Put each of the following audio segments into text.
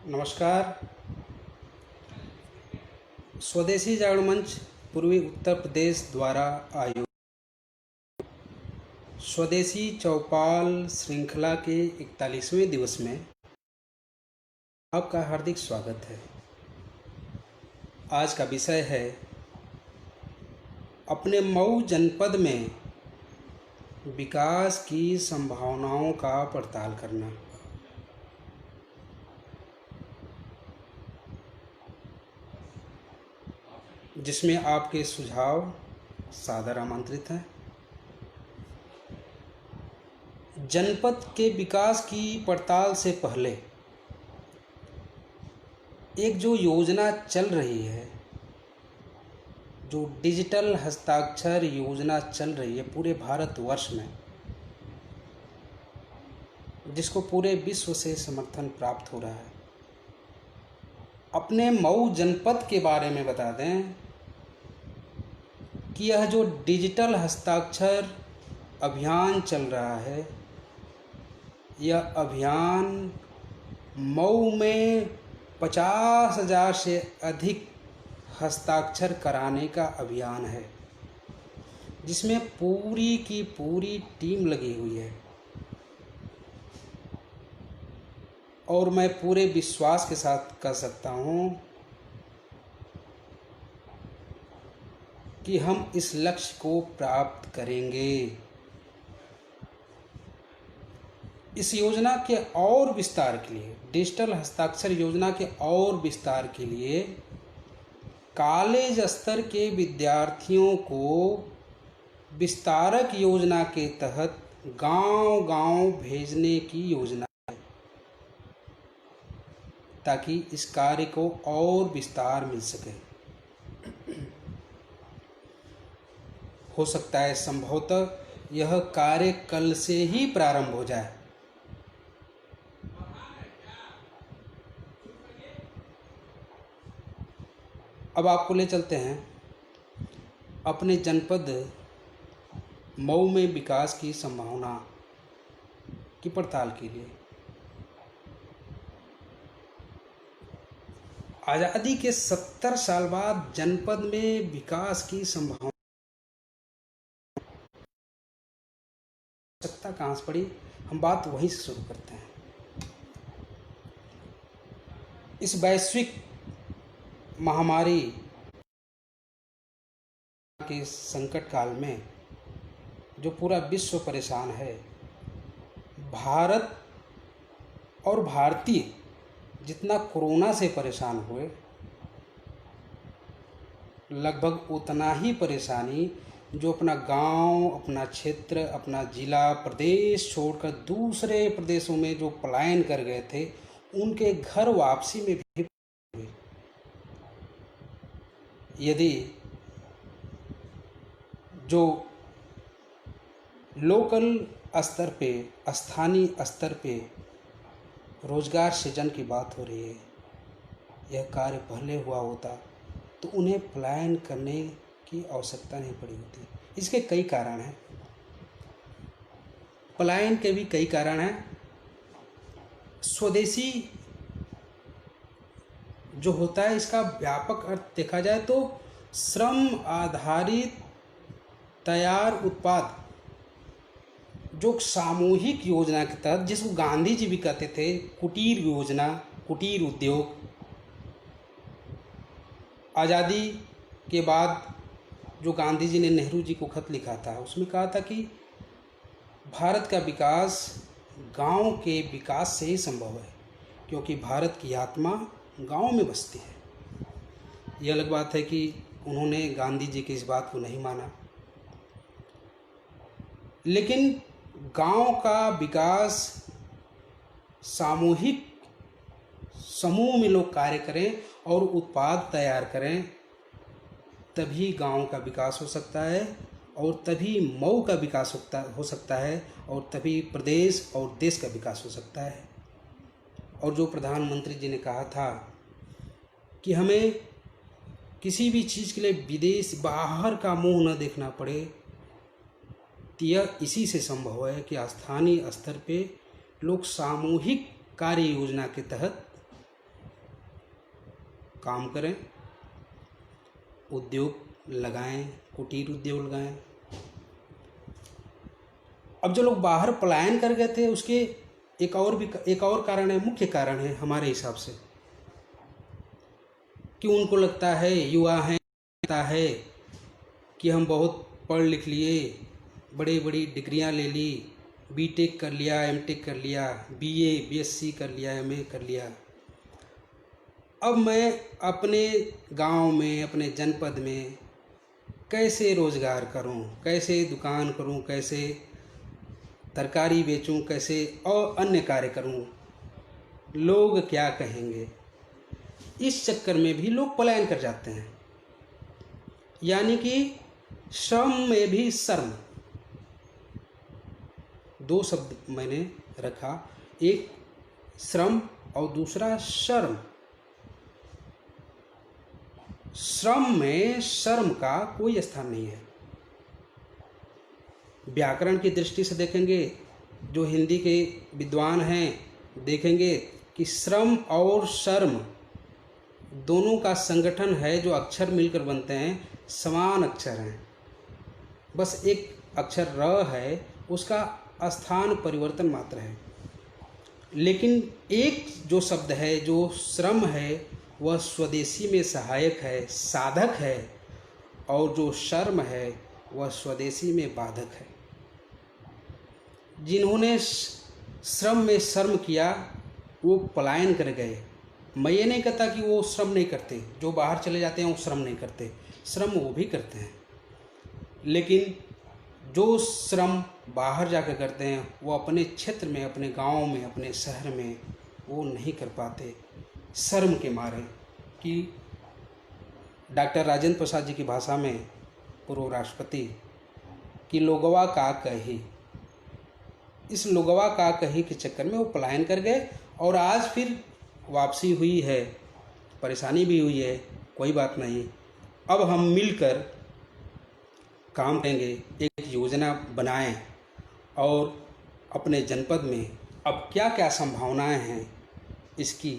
नमस्कार। स्वदेशी जागरण मंच पूर्वी उत्तर प्रदेश द्वारा आयोजित स्वदेशी चौपाल श्रृंखला के 41वें दिवस में आपका हार्दिक स्वागत है। आज का विषय है अपने मऊ जनपद में विकास की संभावनाओं का पड़ताल करना। जिसमें आपके सुझाव सादर आमंत्रित हैं। जनपद के विकास की पड़ताल से पहले एक जो योजना चल रही है, जो डिजिटल हस्ताक्षर योजना चल रही है पूरे भारतवर्ष में, जिसको पूरे विश्व से समर्थन प्राप्त हो रहा है। अपने मऊ जनपद के बारे में बता दें कि यह जो डिजिटल हस्ताक्षर अभियान चल रहा है, यह अभियान मऊ में 50,000 से अधिक हस्ताक्षर कराने का अभियान है, जिसमें पूरी की पूरी टीम लगी हुई है। और मैं पूरे विश्वास के साथ कह सकता हूँ कि हम इस लक्ष्य को प्राप्त करेंगे। इस योजना के और विस्तार के लिए, डिजिटल हस्ताक्षर योजना के और विस्तार के लिए कॉलेज स्तर के विद्यार्थियों को विस्तारक योजना के तहत गांव-गांव भेजने की योजना है, ताकि इस कार्य को और विस्तार मिल सके। हो सकता है संभवतः यह कार्य कल से ही प्रारंभ हो जाए। अब आपको ले चलते हैं अपने जनपद मऊ में विकास की संभावना की पड़ताल के लिए। आज़ादी के 70 साल बाद जनपद में विकास की संभावना कहाँ से पड़ी, हम बात वहीं से शुरू करते हैं। इस वैश्विक महामारी के संकट काल में जो पूरा विश्व परेशान है, भारत और भारतीय जितना कोरोना से परेशान हुए, लगभग उतना ही परेशानी जो अपना गांव, अपना क्षेत्र, अपना जिला, प्रदेश छोड़कर दूसरे प्रदेशों में जो पलायन कर गए थे, उनके घर वापसी में भी हुई। यदि जो लोकल स्तर पे, स्थानीय स्तर पे रोजगार सृजन की बात हो रही है, यह कार्य पहले हुआ होता तो उन्हें पलायन करने की आवश्यकता नहीं पड़ी होती। इसके कई कारण हैं, पलायन के भी कई कारण हैं। स्वदेशी जो होता है, इसका व्यापक अर्थ देखा जाए तो श्रम आधारित तैयार उत्पाद, जो सामूहिक योजना के तहत, जिसको गांधी जी भी कहते थे कुटीर योजना, कुटीर उद्योग। आज़ादी के बाद जो गांधी जी ने नेहरू जी को खत लिखा था, उसमें कहा था कि भारत का विकास गांव के विकास से ही संभव है, क्योंकि भारत की आत्मा गांव में बसती है। ये अलग बात है कि उन्होंने गांधी जी की इस बात को नहीं माना, लेकिन गांव का विकास सामूहिक समूह में लोग कार्य करें और उत्पाद तैयार करें, तभी गांव का विकास हो सकता है, और तभी मऊ का विकास हो सकता है, और तभी प्रदेश और देश का विकास हो सकता है। और जो प्रधानमंत्री जी ने कहा था कि हमें किसी भी चीज़ के लिए विदेश, बाहर का मुंह न देखना पड़े, तो यह इसी से संभव है कि स्थानीय स्तर पे लोग सामूहिक कार्य योजना के तहत काम करें, उद्योग लगाएं, कुटीर उद्योग लगाएं। अब जो लोग बाहर पलायन कर गए थे उसके एक और कारण है, मुख्य कारण है हमारे हिसाब से, कि उनको लगता है, युवा हैं, लगता है कि हम बहुत पढ़ लिख लिए, बड़ी बड़ी डिग्रियां ले ली, बीटेक कर लिया, एमटेक कर लिया, बीए बीएससी कर लिया, एमए कर लिया, अब मैं अपने गांव में, अपने जनपद में कैसे रोज़गार करूं, कैसे दुकान करूं, कैसे तरकारी बेचूं, कैसे और अन्य कार्य करूं, लोग क्या कहेंगे। इस चक्कर में भी लोग पलायन कर जाते हैं। यानी कि श्रम में भी शर्म, दो शब्द मैंने रखा, एक श्रम और दूसरा शर्म। श्रम में शर्म का कोई स्थान नहीं है। व्याकरण की दृष्टि से देखेंगे, जो हिंदी के विद्वान हैं देखेंगे कि श्रम और शर्म दोनों का संगठन है, जो अक्षर मिलकर बनते हैं, समान अक्षर हैं, बस एक अक्षर र है, उसका स्थान परिवर्तन मात्र है। लेकिन एक जो शब्द है, जो श्रम है, वह स्वदेशी में सहायक है, साधक है, और जो शर्म है वह स्वदेशी में बाधक है। जिन्होंने श्रम में शर्म किया वो पलायन कर गए। मैं ये नहीं कहता कि वो श्रम नहीं करते, जो बाहर चले जाते हैं वो श्रम नहीं करते, श्रम वो भी करते हैं, लेकिन जो श्रम बाहर जाकर करते हैं वो अपने क्षेत्र में, अपने गांव में, अपने शहर में वो नहीं कर पाते, शर्म के मारे। कि डॉक्टर राजेंद्र प्रसाद जी की भाषा में, पूर्व राष्ट्रपति, कि लोगवा का कही, इस लोगवा का कही के चक्कर में वो पलायन कर गए, और आज फिर वापसी हुई है, परेशानी भी हुई है, कोई बात नहीं। अब हम मिलकर काम करेंगे, एक योजना बनाएं, और अपने जनपद में अब क्या क्या संभावनाएं हैं इसकी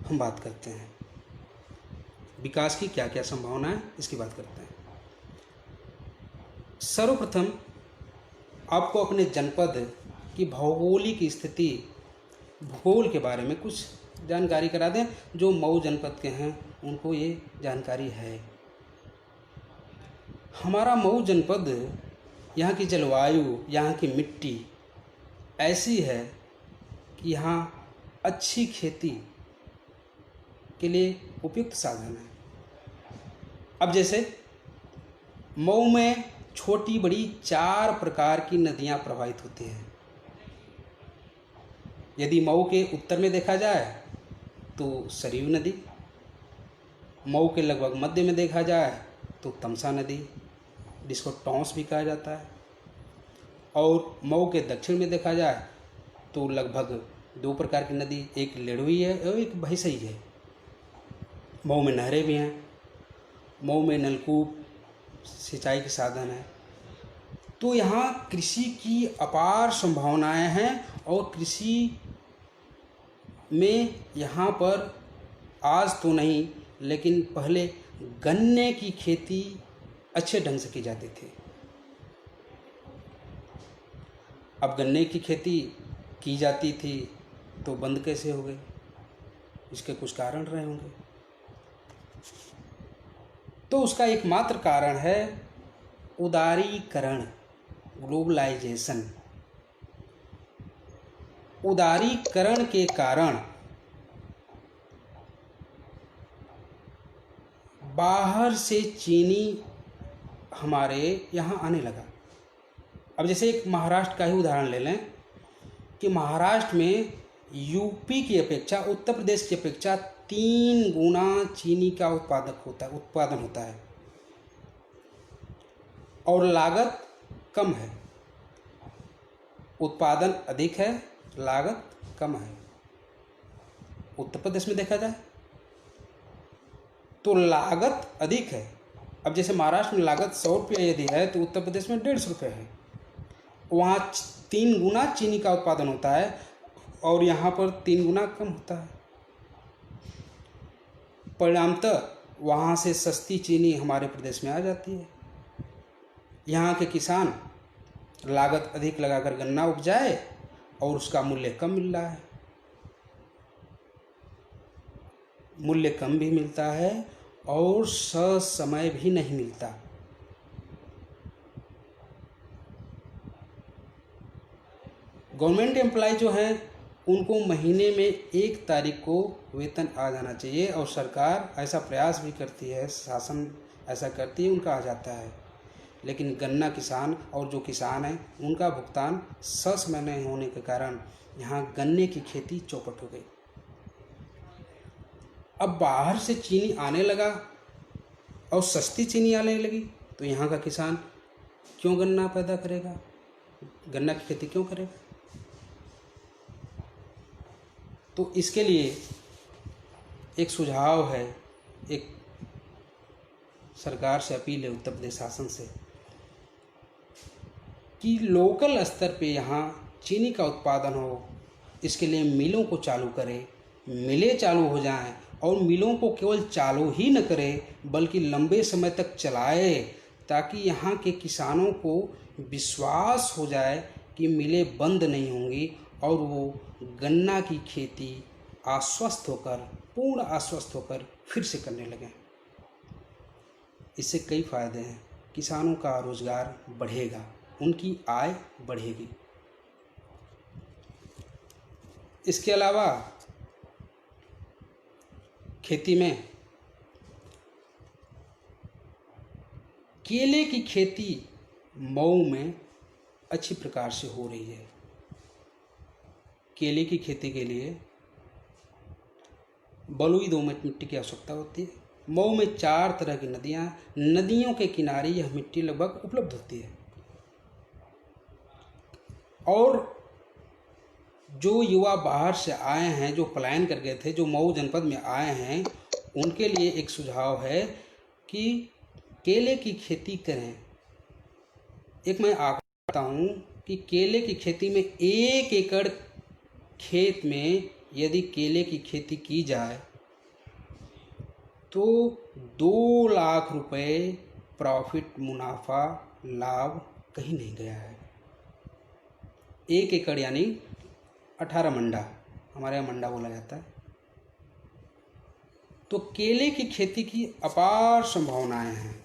हम बात करते हैं। विकास की क्या क्या संभावनाएं इसकी बात करते हैं। सर्वप्रथम आपको अपने जनपद की भौगोलिक स्थिति, भूगोल के बारे में कुछ जानकारी करा दें। जो मऊ जनपद के हैं उनको ये जानकारी है। हमारा मऊ जनपद, यहाँ की जलवायु, यहाँ की मिट्टी ऐसी है कि यहाँ अच्छी खेती के लिए उपयुक्त साधन है। अब जैसे मऊ में छोटी बड़ी 4 प्रकार की नदियाँ प्रवाहित होती हैं। यदि मऊ के उत्तर में देखा जाए तो सरयू नदी, मऊ के लगभग मध्य में देखा जाए तो तमसा नदी, जिसको टॉन्स भी कहा जाता है, और मऊ के दक्षिण में देखा जाए तो लगभग 2 प्रकार की नदी, एक लेड़ुई है और एक भैंसई है। मऊ में नहरें भी हैं, मऊ में नलकूप, सिंचाई के साधन है। तो यहाँ कृषि की अपार संभावनाएं हैं, और कृषि में यहाँ पर आज तो नहीं, लेकिन पहले गन्ने की खेती अच्छे ढंग से की जाती थी। अब गन्ने की खेती की जाती थी तो बंद कैसे हो गई, इसके कुछ कारण रहे होंगे। तो उसका एकमात्र कारण है उदारीकरण, ग्लोबलाइजेशन। उदारीकरण के कारण बाहर से चीनी हमारे यहाँ आने लगा। अब जैसे एक महाराष्ट्र का ही उदाहरण ले लें कि महाराष्ट्र में यूपी की अपेक्षा, उत्तर प्रदेश की अपेक्षा 3 गुना चीनी का उत्पादन होता है, और लागत कम है। उत्पादन अधिक है, लागत कम है। उत्तर प्रदेश में देखा जाए तो लागत अधिक है। अब जैसे महाराष्ट्र में लागत 100 रुपये यदि है तो उत्तर प्रदेश में 150 रुपये है। वहाँ 3 गुना चीनी का उत्पादन होता है और यहाँ पर 3 गुना कम होता है। परिणामतः वहाँ से सस्ती चीनी हमारे प्रदेश में आ जाती है। यहाँ के किसान लागत अधिक लगाकर गन्ना उपजाए और उसका मूल्य कम मिल रहा है, मूल्य कम भी मिलता है और ससमय भी नहीं मिलता। गवर्नमेंट एम्प्लॉय जो हैं उनको महीने में 1 तारीख को वेतन आ जाना चाहिए और सरकार ऐसा प्रयास भी करती है, शासन ऐसा करती है, उनका आ जाता है। लेकिन गन्ना किसान और जो किसान हैं उनका भुगतान ससमय नहीं होने के कारण यहाँ गन्ने की खेती चौपट हो गई। अब बाहर से चीनी आने लगा और सस्ती चीनी आने लगी तो यहाँ का किसान क्यों गन्ना पैदा करेगा, गन्ना की खेती क्यों करेगा? तो इसके लिए एक सुझाव है, एक सरकार से अपील है, उत्तर प्रदेश शासन से, कि लोकल स्तर पे यहाँ चीनी का उत्पादन हो। इसके लिए मिलों को चालू करें, मिलें चालू हो जाएं और मिलों को केवल चालू ही न करें बल्कि लंबे समय तक चलाए, ताकि यहाँ के किसानों को विश्वास हो जाए कि मिलें बंद नहीं होंगी और वो गन्ना की खेती आश्वस्त होकर, पूर्ण आश्वस्त होकर फिर से करने लगें। इससे कई फायदे हैं। किसानों का रोजगार बढ़ेगा, उनकी आय बढ़ेगी। इसके अलावा खेती में केले की खेती मऊ में अच्छी प्रकार से हो रही है। केले की खेती के लिए बलुई दोमट मिट्टी की आवश्यकता होती है। मऊ में 4 तरह की नदियों के किनारे यह मिट्टी लगभग उपलब्ध होती है। और जो युवा बाहर से आए हैं, जो पलायन कर गए थे, जो मऊ जनपद में आए हैं, उनके लिए एक सुझाव है कि केले की खेती करें। एक मैं आंकड़ा हूँ कि केले की खेती में 1 एकड़ खेत में यदि केले की खेती की जाए तो 2 लाख रुपए प्रॉफिट, मुनाफा, लाभ कहीं नहीं गया है। 1 एकड़ यानी 18 मंडा, हमारे यहाँ मंडा बोला जाता है। तो केले की खेती की अपार संभावनाएं हैं।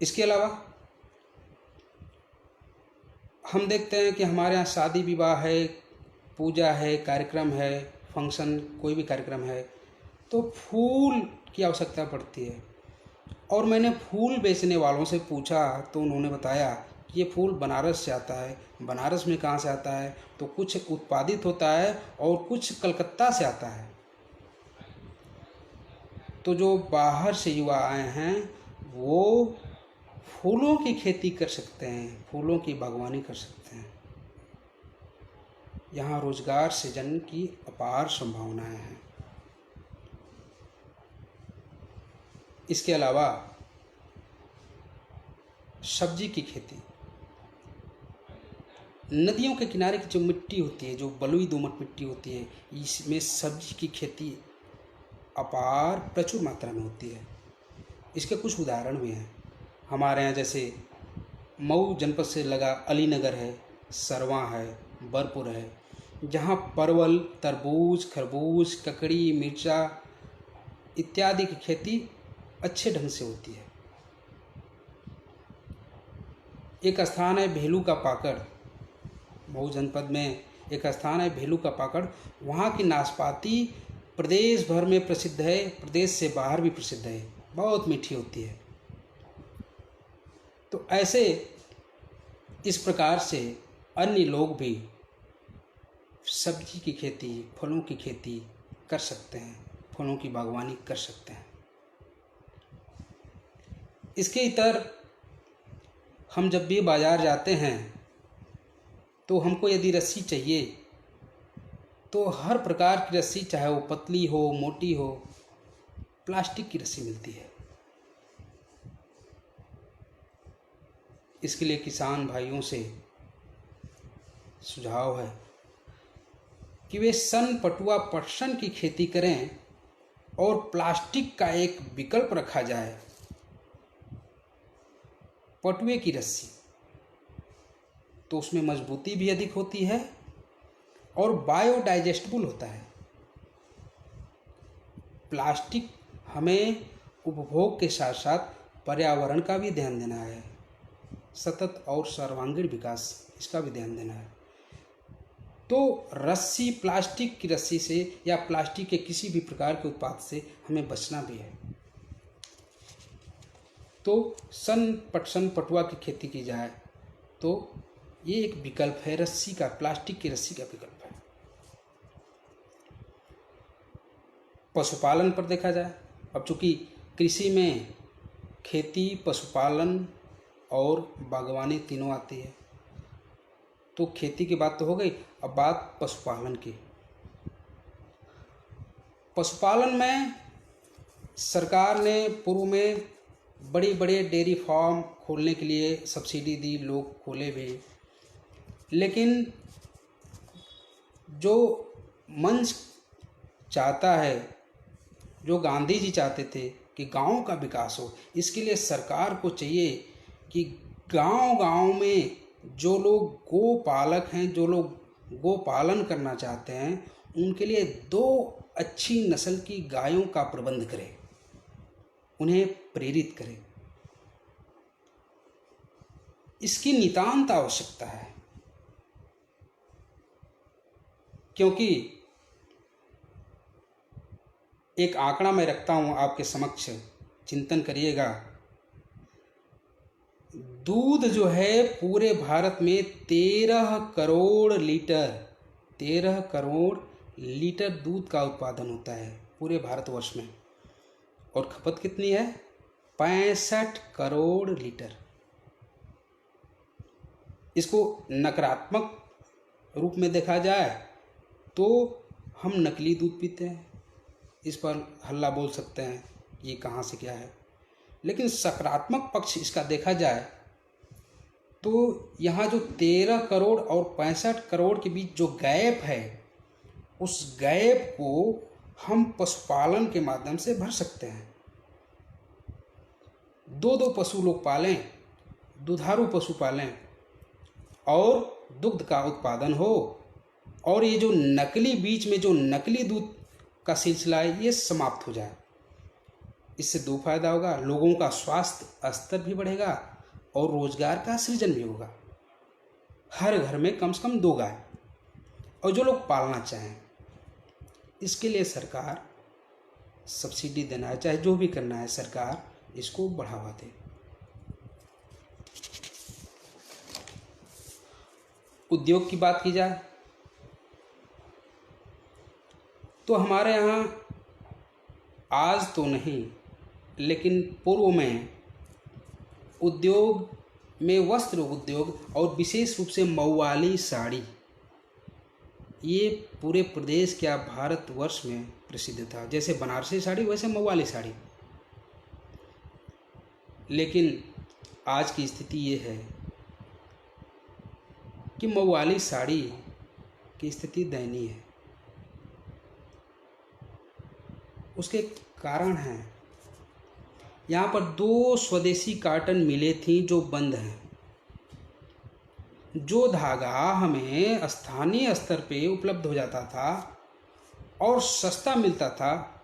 इसके अलावा हम देखते हैं कि हमारे यहाँ शादी विवाह है, पूजा है, कार्यक्रम है, फंक्शन, कोई भी कार्यक्रम है तो फूल की आवश्यकता पड़ती है। और मैंने फूल बेचने वालों से पूछा तो उन्होंने बताया कि ये फूल बनारस से आता है। बनारस में कहाँ से आता है? तो कुछ उत्पादित होता है और कुछ कलकत्ता से आता है। तो जो बाहर से युवा आए हैं वो फूलों की खेती कर सकते हैं, फूलों की बागवानी कर सकते हैं। यहाँ रोजगार सृजन की अपार संभावनाएं हैं। इसके अलावा सब्जी की खेती, नदियों के किनारे की जो मिट्टी होती है, जो बलुई दोमट मिट्टी होती है, इसमें सब्जी की खेती अपार प्रचुर मात्रा में होती है। इसके कुछ उदाहरण भी हैं हमारे यहाँ, जैसे मऊ जनपद से लगा अलीनगर है, सरवा है, बरपुर है, जहाँ परवल, तरबूज, खरबूज, ककड़ी, मिर्चा इत्यादि की खेती अच्छे ढंग से होती है। एक स्थान है भेलू का पाकड़, मऊ जनपद में एक स्थान है भेलू का पाकड़। वहाँ की नाशपाती प्रदेश भर में प्रसिद्ध है, प्रदेश से बाहर भी प्रसिद्ध है, बहुत मीठी होती है। तो ऐसे इस प्रकार से अन्य लोग भी सब्जी की खेती, फलों की खेती कर सकते हैं, फलों की बागवानी कर सकते हैं। इसके इतर हम जब भी बाज़ार जाते हैं तो हमको यदि रस्सी चाहिए तो हर प्रकार की रस्सी, चाहे वो पतली हो, मोटी हो, प्लास्टिक की रस्सी मिलती है। इसके लिए किसान भाइयों से सुझाव है कि वे सन, पटुआ, पटसन की खेती करें और प्लास्टिक का एक विकल्प रखा जाए, पटुए की रस्सी। तो उसमें मजबूती भी अधिक होती है और बायोडाइजेस्टेबल होता है। प्लास्टिक हमें उपभोग के साथ साथ पर्यावरण का भी ध्यान देना है, सतत और सर्वांगीण विकास इसका भी ध्यान देना है। तो रस्सी, प्लास्टिक की रस्सी से या प्लास्टिक के किसी भी प्रकार के उत्पाद से हमें बचना भी है। तो सन, पटसन, पटुआ की खेती की जाए तो ये एक विकल्प है, रस्सी का, प्लास्टिक की रस्सी का विकल्प है। पशुपालन पर देखा जाए, अब चूंकि कृषि में खेती, पशुपालन और बागवानी तीनों आती है, तो खेती की बात तो हो गई। अब बात पशुपालन की। पशुपालन में सरकार ने पूर्व में बड़ी बड़े डेयरी फार्म खोलने के लिए सब्सिडी दी, लोग खोले भी, लेकिन जो मंच चाहता है, जो गांधी जी चाहते थे कि गांव का विकास हो, इसके लिए सरकार को चाहिए कि गांव-गांव में जो लोग गोपालक हैं, जो लोग गोपालन करना चाहते हैं, उनके लिए 2 अच्छी नस्ल की गायों का प्रबंध करें, उन्हें प्रेरित करें। इसकी नितांत आवश्यकता है, क्योंकि एक आंकड़ा मैं रखता हूं आपके समक्ष, चिंतन करिएगा। दूध जो है पूरे भारत में 13 करोड़ लीटर दूध का उत्पादन होता है पूरे भारतवर्ष में, और खपत कितनी है? 65 करोड़ लीटर। इसको नकारात्मक रूप में देखा जाए तो हम नकली दूध पीते हैं, इस पर हल्ला बोल सकते हैं ये कहाँ से क्या है, लेकिन सकारात्मक पक्ष इसका देखा जाए तो यहाँ जो 13 करोड़ और 65 करोड़ के बीच जो गैप है, उस गैप को हम पशुपालन के माध्यम से भर सकते हैं। 2 पशु लोग पालें, दुधारू पशु पालें और दुग्ध का उत्पादन हो, और ये जो नकली, बीच में जो नकली दूध का सिलसिला है, ये समाप्त हो जाए। इससे 2 फायदा होगा, लोगों का स्वास्थ्य स्तर भी बढ़ेगा और रोजगार का सृजन भी होगा। हर घर में कम से कम 2 गाय, और जो लोग पालना चाहें, इसके लिए सरकार सब्सिडी देना है, चाहे जो भी करना है, सरकार इसको बढ़ावा दे। उद्योग की बात की जाए तो हमारे यहाँ आज तो नहीं, लेकिन पूर्व में उद्योग में वस्त्र उद्योग और विशेष रूप से मऊआली साड़ी, ये पूरे प्रदेश क्या भारतवर्ष में प्रसिद्ध था। जैसे बनारसी साड़ी वैसे मऊआली साड़ी। लेकिन आज की स्थिति ये है कि मऊआली साड़ी की स्थिति दयनीय है। उसके कारण हैं, यहाँ पर 2 स्वदेशी कॉटन मिलें थीं जो बंद हैं। जो धागा हमें स्थानीय स्तर पे उपलब्ध हो जाता था और सस्ता मिलता था,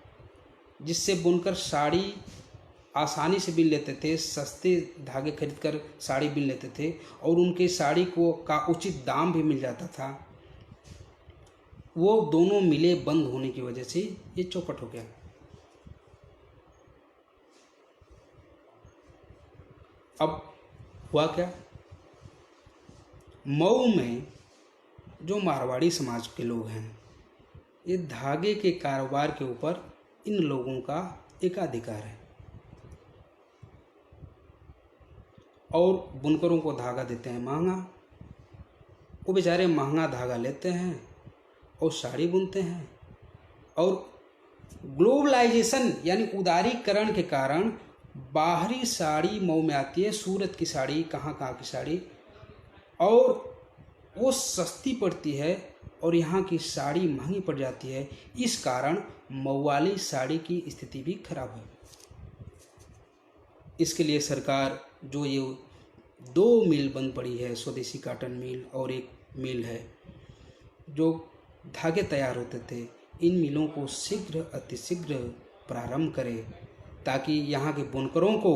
जिससे बुनकर साड़ी आसानी से बिन लेते थे, सस्ते धागे खरीदकर साड़ी बिन लेते थे और उनके साड़ी को का उचित दाम भी मिल जाता था, वो दोनों मिलें बंद होने की वजह से ये चौपट हो गया। अब हुआ क्या? मऊ में जो मारवाड़ी समाज के लोग हैं, ये धागे के कारोबार के ऊपर इन लोगों का एकाधिकार है, और बुनकरों को धागा देते हैं महंगा। वो बेचारे महंगा धागा लेते हैं और साड़ी बुनते हैं, और ग्लोबलाइजेशन यानी उदारीकरण के कारण बाहरी साड़ी मऊ में आती है, सूरत की साड़ी, कहाँ कहाँ की साड़ी, और वो सस्ती पड़ती है और यहाँ की साड़ी महंगी पड़ जाती है। इस कारण मऊ वाली साड़ी की स्थिति भी खराब है। इसके लिए सरकार जो ये 2 मिल बंद पड़ी है, स्वदेशी कॉटन मिल और एक मिल है जो धागे तैयार होते थे, इन मिलों को शीघ्र अतिशीघ्र प्रारंभ करें ताकि यहाँ के बुनकरों को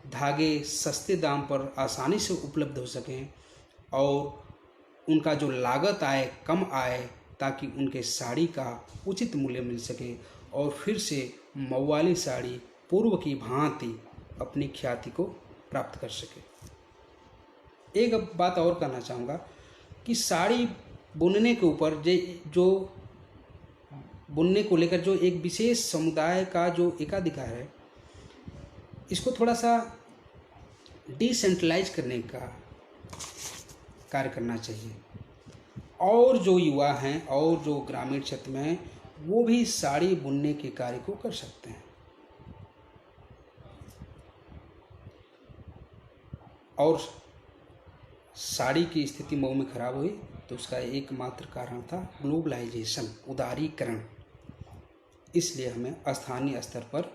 धागे सस्ते दाम पर आसानी से उपलब्ध हो सकें और उनका जो लागत आए कम आए, ताकि उनके साड़ी का उचित मूल्य मिल सके और फिर से मऊ वाली साड़ी पूर्व की भांति अपनी ख्याति को प्राप्त कर सके। एक बात और कहना चाहूँगा कि साड़ी बुनने के ऊपर जो बुनने को लेकर जो एक विशेष समुदाय का जो एकाधिकार है, इसको थोड़ा सा डिसेंट्रलाइज करने का कार्य करना चाहिए और जो युवा हैं और जो ग्रामीण क्षेत्र में हैं वो भी साड़ी बुनने के कार्य को कर सकते हैं। और साड़ी की स्थिति मऊ में खराब हुई तो उसका एकमात्र कारण था ग्लोबलाइजेशन, उदारीकरण। इसलिए हमें स्थानीय स्तर पर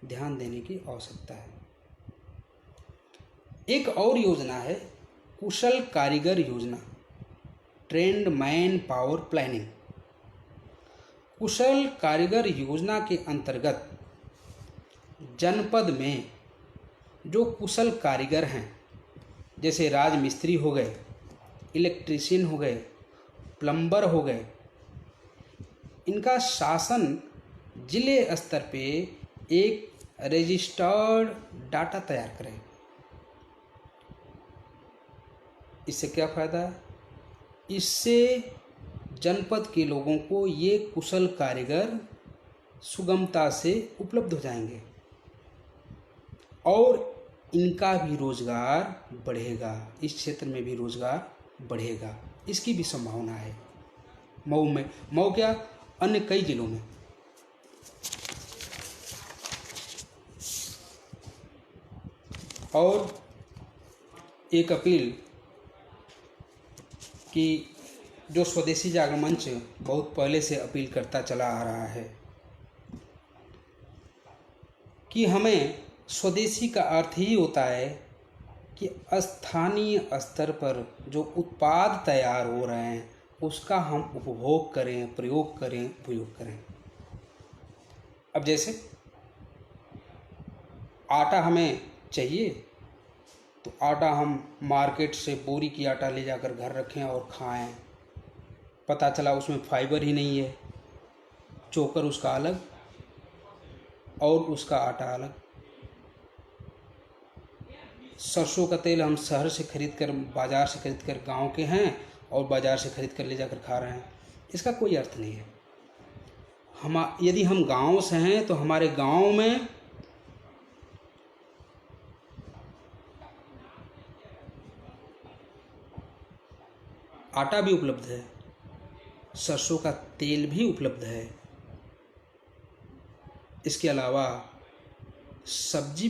ध्यान देने की आवश्यकता है। एक और योजना है कुशल कारीगर योजना, ट्रेंड मैन पावर प्लानिंग। कुशल कारीगर योजना के अंतर्गत जनपद में जो कुशल कारीगर हैं, जैसे राजमिस्त्री हो गए, इलेक्ट्रीशियन हो गए, प्लम्बर हो गए, इनका शासन जिले स्तर पे एक रजिस्टर्ड डाटा तैयार करें। इससे क्या फ़ायदा है? इससे जनपद के लोगों को ये कुशल कारीगर सुगमता से उपलब्ध हो जाएंगे और इनका भी रोजगार बढ़ेगा, इस क्षेत्र में भी रोजगार बढ़ेगा। इसकी भी संभावना है मऊ में, मऊ क्या अन्य कई जिलों में। और एक अपील कि जो स्वदेशी जागरण मंच बहुत पहले से अपील करता चला आ रहा है कि हमें स्वदेशी का अर्थ ही होता है कि स्थानीय स्तर पर जो उत्पाद तैयार हो रहे हैं उसका हम उपभोग करें, प्रयोग करें, उपयोग करें। अब जैसे आटा हमें चाहिए तो आटा हम मार्केट से बोरी की आटा ले जाकर घर रखें और खाएं, पता चला उसमें फाइबर ही नहीं है, चोकर उसका अलग और उसका आटा अलग। सरसों का तेल हम शहर से खरीद कर, बाज़ार से खरीद कर, गाँव के हैं और बाज़ार से खरीद कर ले जाकर खा रहे हैं, इसका कोई अर्थ नहीं है। यदि हम गाँव से हैं तो हमारे गाँव में आटा भी उपलब्ध है, सरसों का तेल भी उपलब्ध है। इसके अलावा सब्जी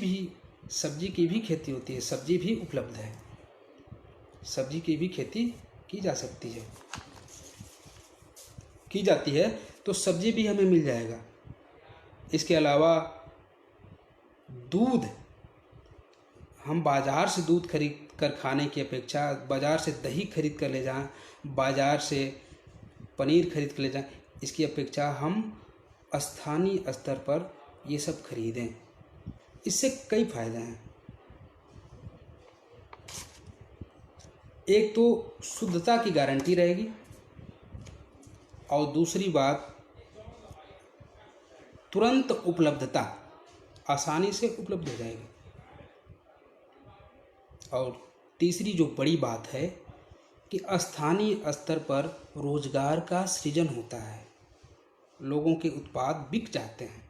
की भी खेती होती है, सब्जी भी उपलब्ध है, सब्जी की भी खेती की जा सकती है, की जाती है, तो सब्जी भी हमें मिल जाएगा। इसके अलावा दूध, हम बाज़ार से दूध खरीद कर खाने की अपेक्षा बाज़ार से दही खरीद कर ले जाएं, बाज़ार से पनीर खरीद कर ले जाएं, इसकी अपेक्षा हम स्थानीय स्तर पर ये सब खरीदें। इससे कई फायदे हैं। एक तो शुद्धता की गारंटी रहेगी और दूसरी बात तुरंत उपलब्धता, आसानी से उपलब्ध हो जाएगी। और तीसरी जो बड़ी बात है कि स्थानीय स्तर पर रोजगार का सृजन होता है, लोगों के उत्पाद बिक जाते हैं,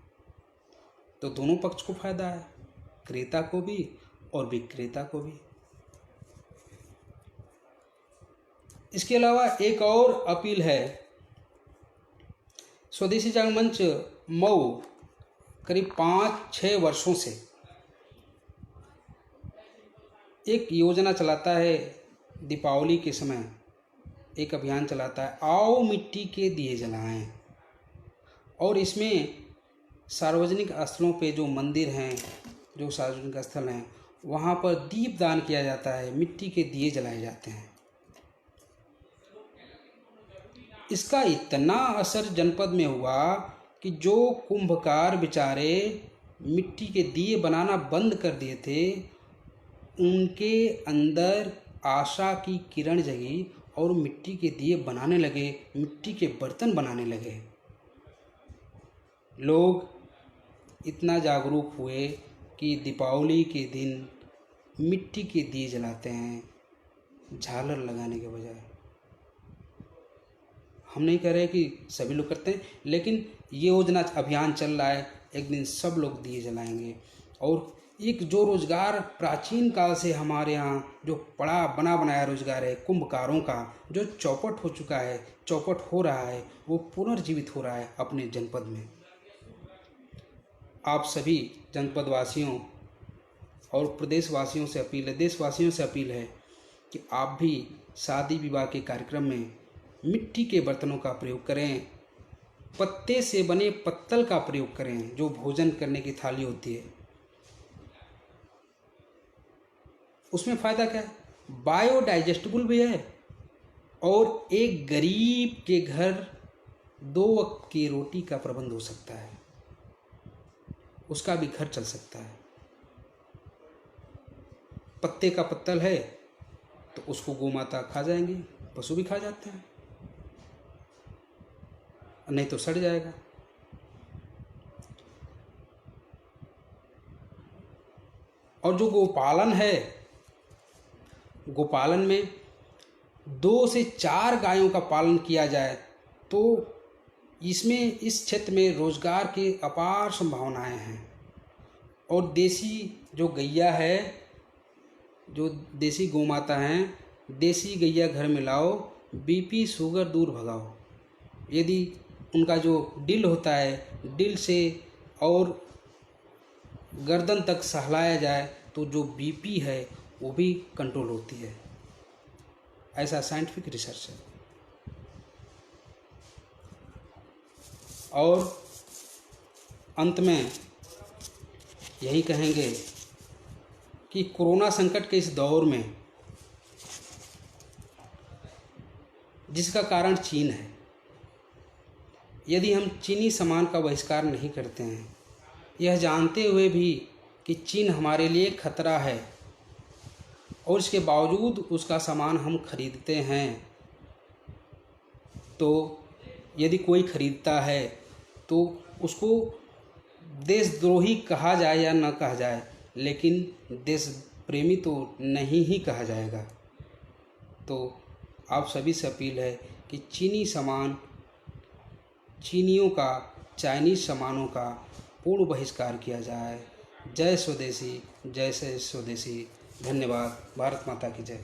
तो दोनों पक्ष को फायदा है, क्रेता को भी और विक्रेता को भी। इसके अलावा एक और अपील है, स्वदेशी जागरण मंच मऊ करीब 5-6 वर्षों से एक योजना चलाता है दीपावली के समय एक अभियान चलाता है, आओ मिट्टी के दिए जलाएं। और इसमें सार्वजनिक स्थलों पे जो मंदिर हैं, जो सार्वजनिक स्थल हैं, वहाँ पर दीप दान किया जाता है, मिट्टी के दिए जलाए जाते हैं। इसका इतना असर जनपद में हुआ कि जो कुंभकार बेचारे मिट्टी के दिए बनाना बंद कर दिए थे, उनके अंदर आशा की किरण जगी और मिट्टी के दिए बनाने लगे, मिट्टी के बर्तन बनाने लगे। लोग इतना जागरूक हुए कि दीपावली के दिन मिट्टी के दिए जलाते हैं, झालर लगाने के बजाय। हम नहीं कह रहे कि सभी लोग करते हैं, लेकिन ये योजना अभियान चल रहा है, एक दिन सब लोग दिए जलाएंगे। और एक जो रोज़गार प्राचीन काल से हमारे यहाँ जो बड़ा बना बनाया रोज़गार है कुंभकारों का, जो चौपट हो चुका है, चौपट हो रहा है, वो पुनर्जीवित हो रहा है अपने जनपद में। आप सभी जनपद वासियों और प्रदेशवासियों से अपील है, देशवासियों से अपील है कि आप भी शादी विवाह के कार्यक्रम में मिट्टी के बर्तनों का प्रयोग करें, पत्ते से बने पत्तल का प्रयोग करें, जो भोजन करने की थाली होती है। उसमें फ़ायदा क्या है? बायोडाइजेस्टेबल भी है और एक गरीब के घर 2 वक्त की रोटी का प्रबंध हो सकता है, उसका भी घर चल सकता है। पत्ते का पत्तल है तो उसको गोमाता खा जाएंगी, पशु भी खा जाते हैं, नहीं तो सड़ जाएगा। और जो गोपालन है, गोपालन में 2 से 4 गायों का पालन किया जाए तो इसमें इस क्षेत्र में रोजगार की अपार संभावनाएं हैं। और देसी जो गैया है, जो देसी गौमाता हैं, देसी गैया घर में लाओ, बीपी शुगर दूर भगाओ। यदि उनका जो डिल होता है, डिल से और गर्दन तक सहलाया जाए तो जो बीपी है वो भी कंट्रोल होती है। ऐसा साइंटिफिक रिसर्च है। और अंत में यही कहेंगे कि कोरोना संकट के इस दौर में जिसका कारण चीन है, यदि हम चीनी सामान का बहिष्कार नहीं करते हैं, यह जानते हुए भी कि चीन हमारे लिए खतरा है और इसके बावजूद उसका सामान हम खरीदते हैं, तो यदि कोई खरीदता है तो उसको देशद्रोही कहा जाए या न कहा जाए, लेकिन देश प्रेमी तो नहीं ही कहा जाएगा। तो आप सभी से अपील है कि चीनी सामान, चीनियों का, चाइनीज़ सामानों का पूर्ण बहिष्कार किया जाए। जय स्वदेशी, जय से स्वदेशी। धन्यवाद। भारत माता की जय।